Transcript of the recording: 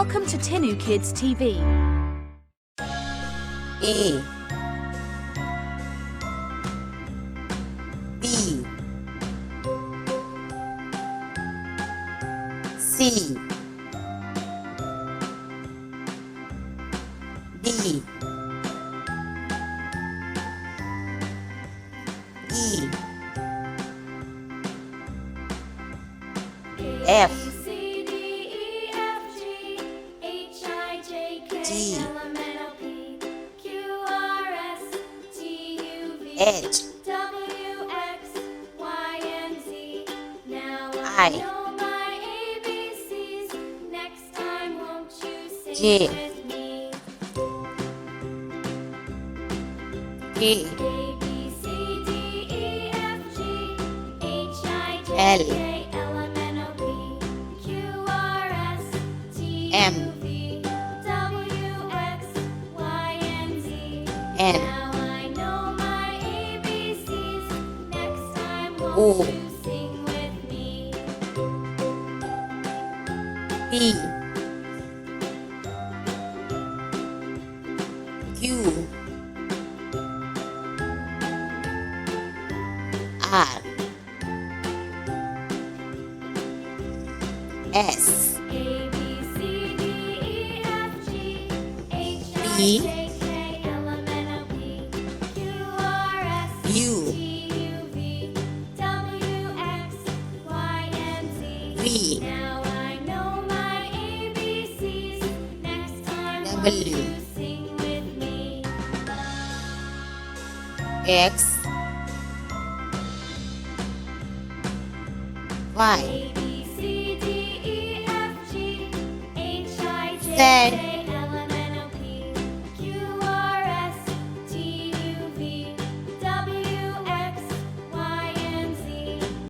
Welcome to Tinu Kids TV. A B C D E F G H I J K L M N O P Q R S T U V W X Y Z